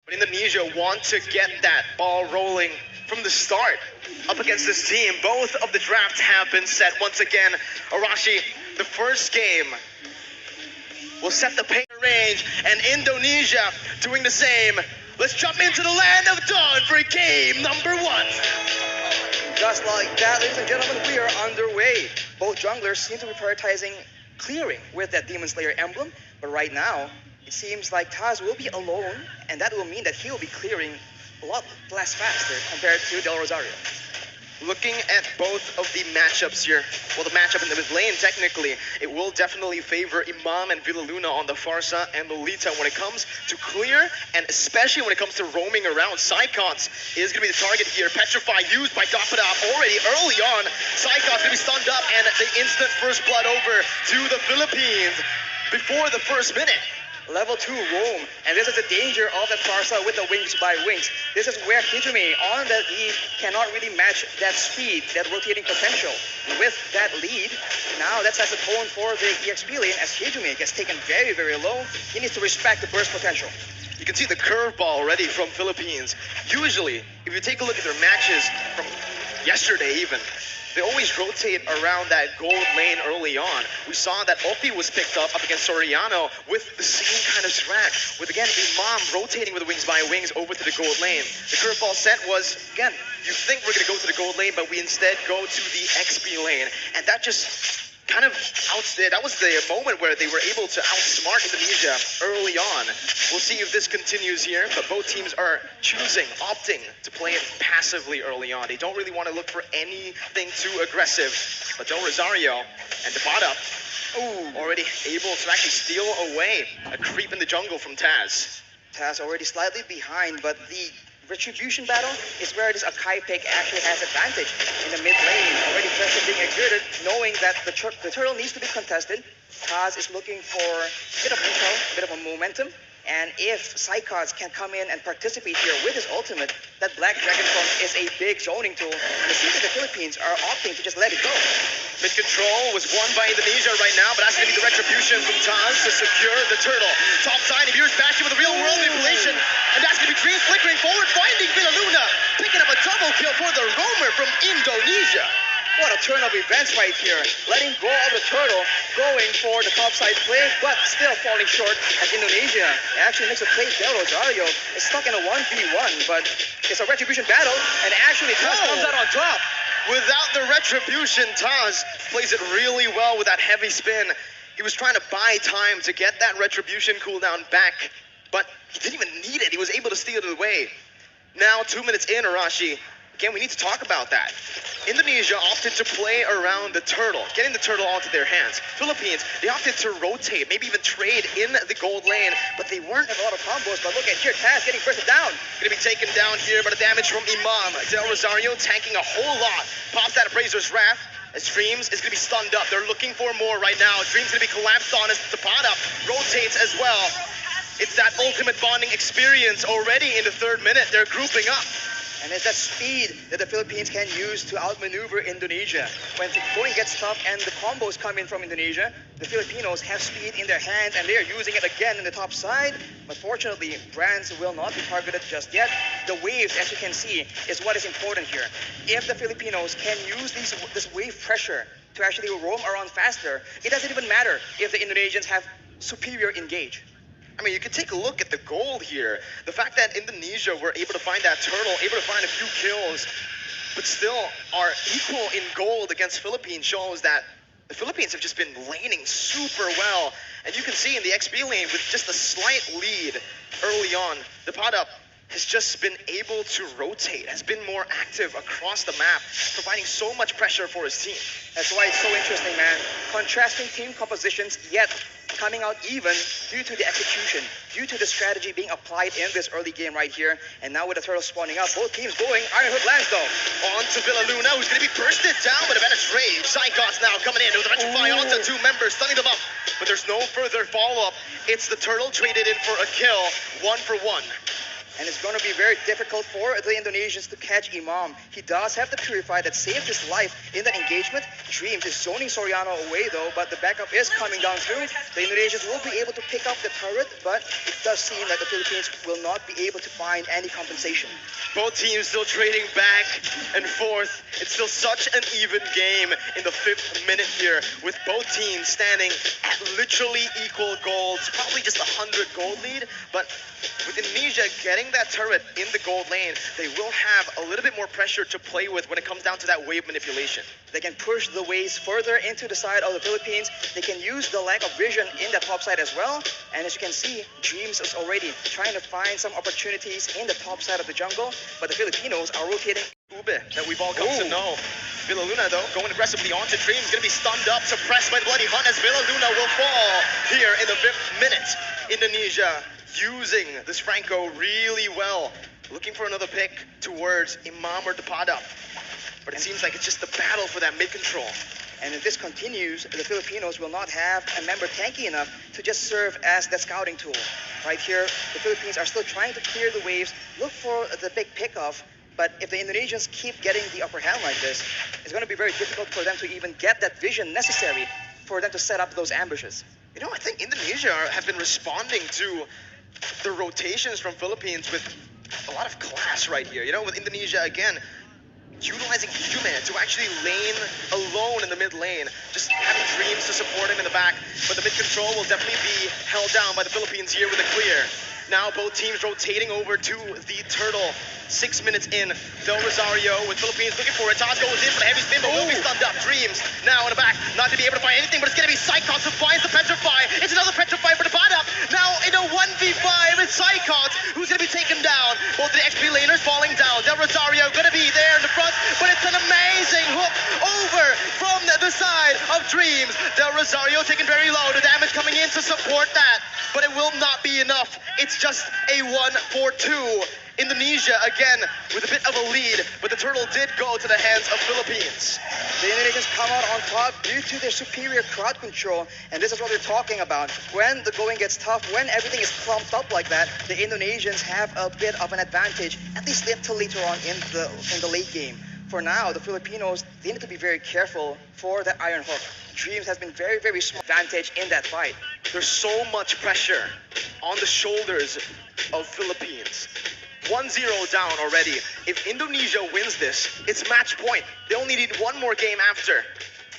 But Indonesia want to get that ball rolling from the start up against this team. Both of the drafts have been set. Once again, Arashi, the first game will set the pace range, and Indonesia doing the same. Let's jump into the land of dawn for game number 1. Just like that, ladies and gentlemen, we are underway. Both junglers seem to be prioritizing clearing with that Demon Slayer emblem, but right now, it seems like Taz will be alone, and that will mean that he will be clearing a lot less faster compared to Del Rosario. Looking at both of the matchups here, well, the matchup in the mid lane, technically, it will definitely favor Imam and Villaluna on the Farsa and Lolita when it comes to clear, and especially when it comes to roaming around. Psychons is going to be the target here. Petrify used by Dapadab already early on. Psychons going to be stunned up, and the instant first blood over to the Philippines before the first minute. Level 2 roam, and this is the danger of that Farsa with the wings by wings. This is where Hijime on that lead cannot really match that speed, that rotating potential. And with that lead, now that sets the tone for the EXP lane as Hijime gets taken very, very low. He needs to respect the burst potential. You can see the curveball already from Philippines. Usually, if you take a look at their matches from yesterday even, they always rotate around that gold lane early on. We saw that Oppi was picked up against Soriano with the same kind of strat, with again Imam rotating with the wings by wings over to the gold lane. The curveball set was, again, you think we're going to go to the gold lane, but we instead go to the XP lane. And that just kind of that was the moment where they were able to outsmart Indonesia early on. We'll see if this continues here, but both teams are opting to play it passively early on. They don't really want to look for anything too aggressive. But Del Rosario and Depata, already able to actually steal away a creep in the jungle from Taz. Taz already slightly behind, but the retribution battle is where this Akai pick actually has advantage in the mid lane. Already pressure being exerted, knowing that the turtle needs to be contested. Taz is looking for a bit of intel, a bit of a momentum. And if Psychods can come in and participate here with his ultimate, that Black Dragon Form is a big zoning tool. It seems that the Philippines are opting to just let it go. Mid control was won by Indonesia right now, but that's going to be the retribution from Taz to secure the turtle. Top side, if you're bashing with a real world manipulation, and that's going to be Dream flickering forward, finding Villaluna, picking up a double kill for the roamer from Indonesia. What a turn of events right here. Letting go of the turtle, going for the topside play, but still falling short as Indonesia actually makes a play. Del Rosario is stuck in a 1v1, but it's a retribution battle, and actually Taz comes out on top. Without the retribution, Taz plays it really well with that heavy spin. He was trying to buy time to get that retribution cooldown back, but he didn't even need it. He was able to steal it away. Now, 2 minutes in, Arashi. Again, we need to talk about that. Indonesia opted to play around the turtle, getting the turtle onto their hands. Philippines, they opted to rotate, maybe even trade in the gold lane, but they weren't have a lot of combos. But look at here, Taz getting bursted down. Gonna be taken down here by the damage from Imam. Del Rosario tanking a whole lot. Pops that Appraiser's Wrath. As Dreams is gonna be stunned up. They're looking for more right now. Dreams gonna be collapsed on as Zapata rotates as well. It's that ultimate bonding experience already in the 3rd minute. They're grouping up. And it's that speed that the Philippines can use to outmaneuver Indonesia. When the going gets tough and the combos come in from Indonesia, the Filipinos have speed in their hands and they are using it again in the top side. But fortunately, Brands will not be targeted just yet. The waves, as you can see, is what is important here. If the Filipinos can use this wave pressure to actually roam around faster, it doesn't even matter if the Indonesians have superior engage. I mean, you can take a look at the gold here. The fact that Indonesia were able to find that turtle, able to find a few kills, but still are equal in gold against Philippines shows that the Philippines have just been laning super well. And you can see in the XP lane with just a slight lead early on, the Depata has just been able to rotate, has been more active across the map, providing so much pressure for his team. That's why it's so interesting, man. Contrasting team compositions, yet coming out even due to the execution, due to the strategy being applied in this early game right here. And now with the turtle spawning up, both teams going. Iron Hook lands though. On to Villaluna, who's going to be bursted down with a Venice Rage. Psychots now coming in with a Electrify onto 2 members, stunning them up. But there's no further follow-up. It's the turtle traded in for a kill, 1 for 1. And it's going to be very difficult for the Indonesians to catch Imam. He does have the Purify that saved his life in that engagement. Dreams is zoning Soriano away though, but the backup is coming down through. The Indonesians will be able to pick up the turret, but it does seem that the Philippines will not be able to find any compensation. Both teams still trading back and forth. It's still such an even game in the 5th minute here, with both teams standing at literally equal golds, probably just 100 gold lead, but with Indonesia getting that turret in the gold lane, they will have a little bit more pressure to play with when it comes down to that wave manipulation. They can push the waves further into the side of the Philippines. They can use the lack of vision in that top side as well. And as you can see, Dreams is already trying to find some opportunities in the top side of the jungle, but the Filipinos are rotating. Ube that we've all come to know. Villa Luna though going aggressively onto Dreams, gonna be stunned up, suppressed by the Bloody Hunt as Villa Luna will fall here in the 5th minute. Indonesia using this Franco really well, looking for another pick towards Imam or Depada, but it seems like it's just the battle for that mid control. And if this continues, the Filipinos will not have a member tanky enough to just serve as that scouting tool. Right here, the Philippines are still trying to clear the waves, look for the big pickoff. But if the Indonesians keep getting the upper hand like this, it's going to be very difficult for them to even get that vision necessary for them to set up those ambushes. You know, I think Indonesia have been responding to the rotations from Philippines with a lot of class right here. You know, with Indonesia, again, utilizing Human to actually lane alone in the mid lane, just having Dreams to support him in the back. But the mid control will definitely be held down by the Philippines here with a clear. Now both teams rotating over to the turtle. 6 minutes in, Del Rosario with Philippines looking for it. Taz goes in for the heavy spin, but will be stunned up. Dreams now in the back, not to be able to find anything, but it's going to be Psychots who finds the Petrify. It's another Petrify for the bottom. Now in a 1v5, it's Psychots who's going to be taken down. Both the XP laners falling down. Del Rosario going to be there in the front, but it's an amazing hook over from the side of Dreams. Del Rosario taken very low. The damage coming in to support that, but it will not be enough. It's just a 1-4-2. Indonesia again with a bit of a lead, but the turtle did go to the hands of Philippines. The Indonesians come out on top due to their superior crowd control, and this is what we're talking about. When the going gets tough, when everything is clumped up like that, the Indonesians have a bit of an advantage, at least till later on in the late game. For now, the Filipinos, they need to be very careful for that iron hook. Dreams has been very, very small advantage in that fight. There's so much pressure on the shoulders of Philippines. 1-0 down already. If Indonesia wins this, it's match point. They only need one more game after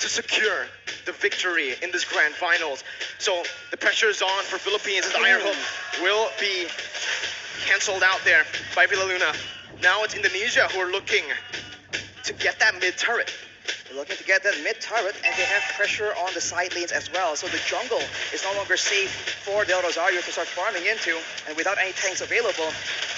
to secure the victory in this grand finals. So the pressure is on for Philippines, and the iron hook will be canceled out there by Villa Luna. Now it's Indonesia who are looking to get that mid turret. They're looking to get that mid turret, and they have pressure on the side lanes as well. So the jungle is no longer safe for Del Rosario to start farming into, and without any tanks available,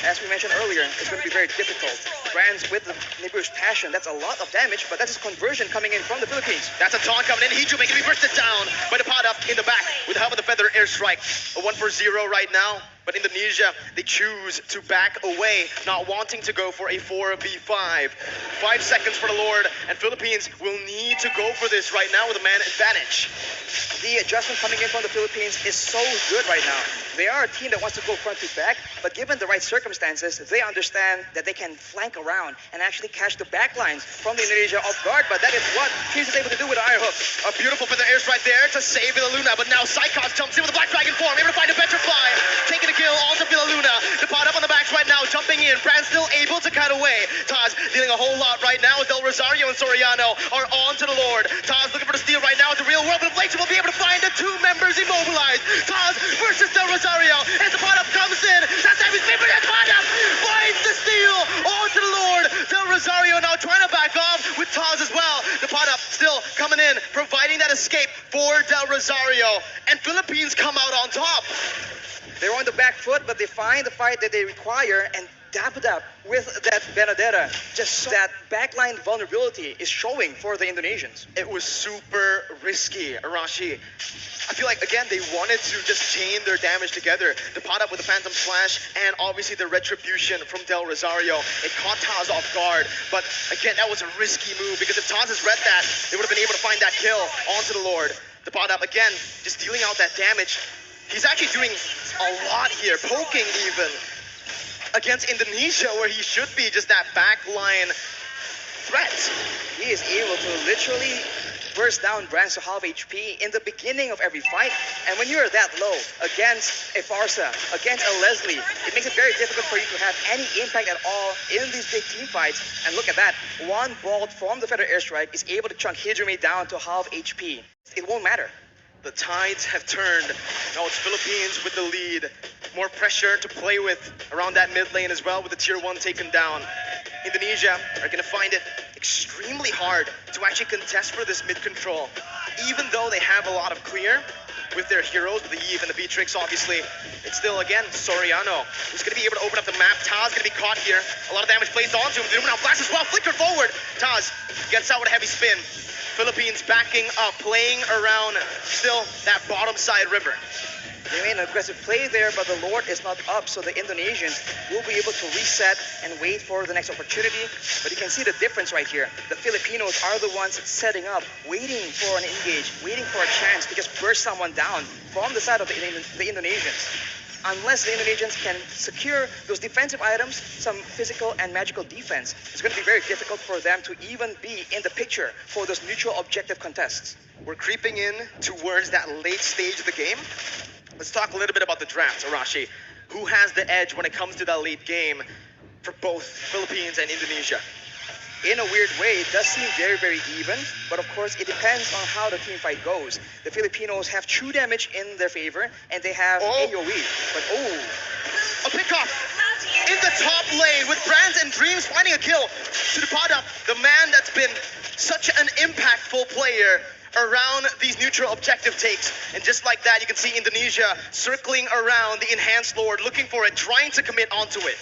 as we mentioned earlier, it's going to be very difficult. Brands with the Nibiru's passion, that's a lot of damage, but that's his conversion coming in from the Philippines. That's a taunt coming in. Hiju making me bursted down by the pot up in the back with the help of the feather airstrike. A 1-for-0 right now. But Indonesia, they choose to back away, not wanting to go for a 4v5. 5 seconds for the Lord, and Philippines will need to go for this right now with a man advantage. The adjustment coming in from the Philippines is so good right now. They are a team that wants to go front to back, but given the right circumstances, they understand that they can flank around and actually catch the back lines from the Indonesia off guard, but that is what Teams is able to do with the iron hook. A beautiful feather airstrike there to save Villa Luna, but now Psychots jumps in with the Black Dragon form, able to find a Petrify, taking a kill onto Villa Luna. The pot up on the backs right now, jumping in. Brand still able to cut away. Taz dealing a whole lot right now as Del Rosario and Soriano are on to the Lord. Taz looking for the steal right now at the real world, but Blake will be able to find the two members immobilized. Taz versus Del Rosario as the pot up comes in. That's heavy spin, but that pot up finds the steal onto the Lord. Del Rosario now trying to back off with Taz as well. The pot up still coming in, providing that escape for Del Rosario. And Philippines come out on top. They're on the back foot, but they find the fight that they require and dap it up with that Benedetta. Just so that backline vulnerability is showing for the Indonesians. It was super risky, Arashi. I feel like, again, they wanted to just chain their damage together. The pot up with the Phantom Slash and obviously the Retribution from Del Rosario. It caught Taz off guard, but again, that was a risky move because if Taz has read that, they would have been able to find that kill onto the Lord. The pot up, again, just dealing out that damage. He's actually doing a lot here, poking even against Indonesia, where he should be just that backline threat. He is able to literally burst down brands to half HP in the beginning of every fight. And when you're that low against a Farsa, against a Leslie, it makes it very difficult for you to have any impact at all in these big team fights. And look at that, one bolt from the Feather Airstrike is able to chunk Hijumi down to half HP. It won't matter. The tides have turned. Now it's Philippines with the lead. More pressure to play with around that mid lane as well with the tier 1 taken down. Indonesia are going to find it extremely hard to actually contest for this mid control. Even though they have a lot of clear with their heroes, the Eve and the Beatrix obviously, it's still again Soriano who's going to be able to open up the map. Taz going to be caught here. A lot of damage placed onto him. The now flash as well. Flicker forward. Taz gets out with a heavy spin. Philippines backing up, playing around still that bottom side river. They made an aggressive play there, but the Lord is not up, so the Indonesians will be able to reset and wait for the next opportunity. But you can see the difference right here. The Filipinos are the ones setting up, waiting for an engage, waiting for a chance to just burst someone down from the side of the Indonesians. Unless the Indonesians can secure those defensive items, some physical and magical defense, it's going to be very difficult for them to even be in the picture for those neutral objective contests. We're creeping in towards that late stage of the game. Let's talk a little bit about the draft, Arashi. Who has the edge when it comes to that late game for both Philippines and Indonesia? In a weird way, it does seem very, very even, but of course it depends on how the team fight goes. The Filipinos have true damage in their favor, and they have AoE. But a pickoff in the top lane with Brands and Dreams finding a kill to the pot up. The man that's been such an impactful player around these neutral objective takes. And just like that, you can see Indonesia circling around the Enhanced Lord, looking for it, trying to commit onto it.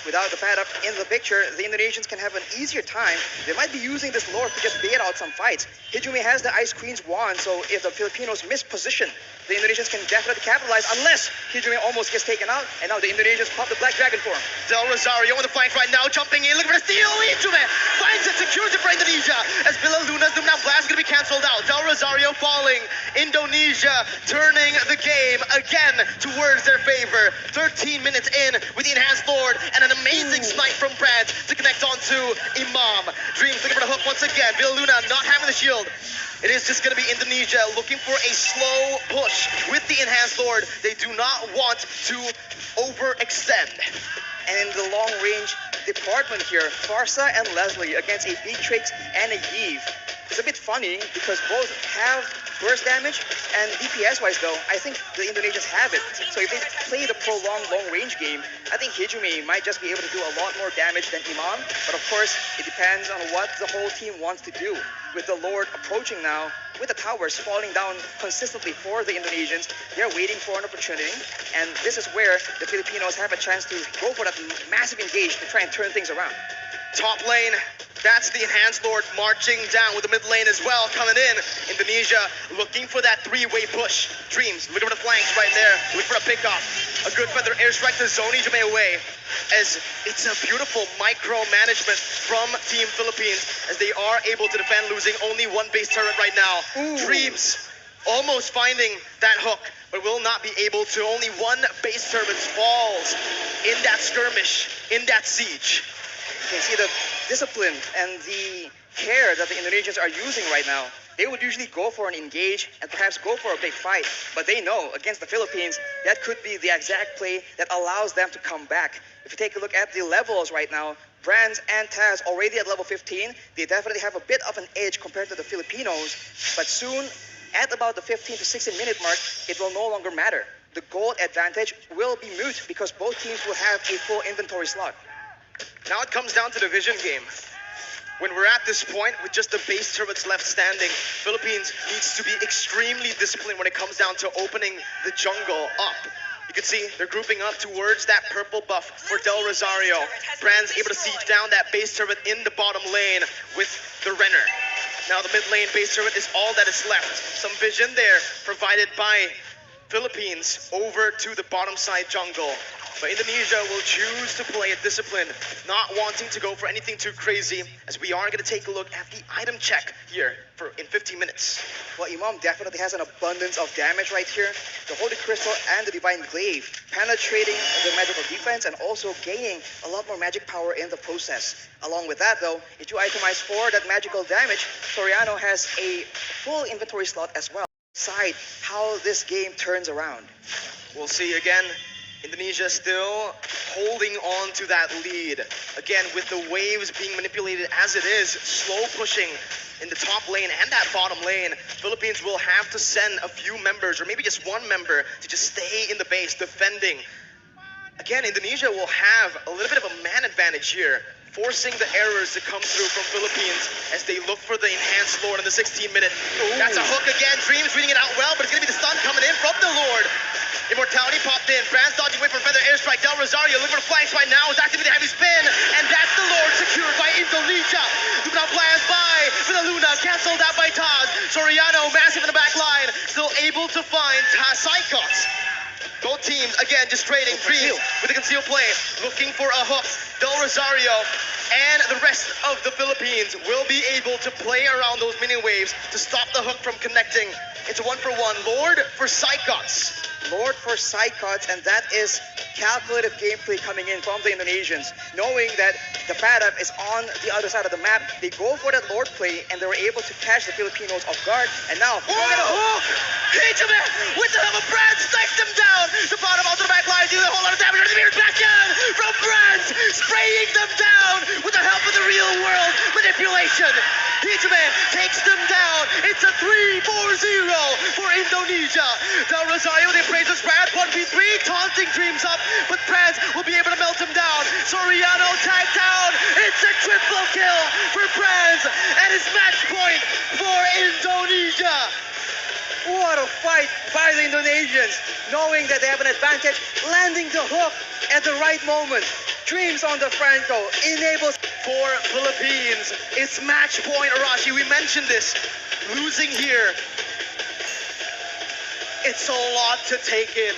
Without the pad up in the picture, the Indonesians can have an easier time. They might be using this lore to just bait out some fights. Hijumi has the Ice Queen's wand, so if the Filipinos miss position, the Indonesians can definitely capitalize, unless Hijumi almost gets taken out, and now the Indonesians pop the Black Dragon for him. Del Rosario on the flank right now, jumping in, looking for a steal. Hijumi finds it, secures it for Indonesia, as Villa Luna's Doom-Down Blast is going to be cancelled out. Del Rosario falling, Indonesia turning the game again towards their favor. 13 minutes in with the Enhanced Lord, and an amazing snipe from Brad to connect onto Imam. Dreams looking for the hook once again. Villa Luna not having the shield. It is just going to be Indonesia looking for a slow push with the Enhanced Lord. They do not want to overextend. And in the long-range department here, Farsa and Leslie against a Beatrix and a Eve. It's a bit funny because both have burst damage, and DPS-wise though, I think the Indonesians have it. So if they play the prolonged long-range game, I think Hijumi might just be able to do a lot more damage than Imam. But of course, it depends on what the whole team wants to do. With the Lord approaching now, with the towers falling down consistently for the Indonesians, they're waiting for an opportunity. And this is where the Filipinos have a chance to go for that massive engage to try and turn things around. Top lane, that's the Enhanced Lord marching down with the mid lane as well, coming in. Indonesia looking for that three-way push. Dreams looking for the flanks right there, looking for a pickoff. A good feather airstrike to zone Hijumi away, as it's a beautiful micro-management from Team Philippines, as they are able to defend, losing only one base turret right now. Ooh. Dreams almost finding that hook, but will not be able to. Only one base turret falls in that skirmish, in that siege. You can see the discipline and the care that the Indonesians are using right now. They would usually go for an engage and perhaps go for a big fight, but they know against the Philippines, that could be the exact play that allows them to come back. If you take a look at the levels right now, Brands and Taz already at level 15, they definitely have a bit of an edge compared to the Filipinos, but soon, at about the 15 to 16 minute mark, it will no longer matter. The gold advantage will be moot because both teams will have a full inventory slot. Now it comes down to the vision game. When we're at this point with just the base turrets left standing, Philippines needs to be extremely disciplined when it comes down to opening the jungle up. You can see they're grouping up towards that purple buff for Del Rosario. Brand's able to siege down that base turret in the bottom lane with the Renner. Now the mid lane base turret is all that is left. Some vision there provided by Philippines over to the bottom side jungle. But Indonesia will choose to play it disciplined, not wanting to go for anything too crazy, as we are going to take a look at the item check here in 15 minutes. Well, Imam definitely has an abundance of damage right here. The Holy Crystal and the Divine Glaive penetrating the magical defense and also gaining a lot more magic power in the process. Along with that though, if you itemize for that magical damage, Soriano has a full inventory slot as well. Decide how this game turns around. We'll see again. Indonesia still holding on to that lead. Again, with the waves being manipulated as it is, slow pushing in the top lane and that bottom lane, Philippines will have to send a few members, or maybe just one member, to just stay in the base defending. Again, Indonesia will have a little bit of a man advantage here, forcing the errors to come through from Philippines as they look for the enhanced Lord in the 16-minute. That's a hook again. Dreams reading it out well, but it's going to be the stun coming in from the Lord. Immortality popped in. Franz dodging away from Feather Airstrike. Del Rosario looking for flanks right now. Is activating the heavy spin. And that's the Lord secured by Indonesia. Lupinao plans by Luna. Cancelled out by Taz. Soriano massive in the back line. Still able to find Psychots. Both teams, again, just trading. Dreams with a concealed play. Looking for a hook. Del Rosario and the rest of the Philippines will be able to play around those mini waves to stop the hook from connecting. It's a 1-for-1. Lord for Psychots. Lord for Psychots, and that is calculative gameplay coming in from the Indonesians. Knowing that the Padap is on the other side of the map, they go for that Lord play, and they were able to catch the Filipinos off guard. And now, hook! Benjamin with the help of Brands strikes them down. The bottom onto the back line, doing a whole lot of damage. Back in from Brands, spraying them down with the help of the real world manipulation. Benjamin takes them down. It's a 3-4-0 for Indonesia. Del Rosario, they praise us. Brad 1v3, taunting Dreams up, but Brands will be able to melt him down. Soriano tagged down. It's a triple kill for Brands, and it's match point for Indonesia. What a fight by the Indonesians, knowing that they have an advantage, landing the hook at the right moment. Dreams on the Franco enables for Philippines. It's match point, Arashi. We mentioned this. Losing here, it's a lot to take in.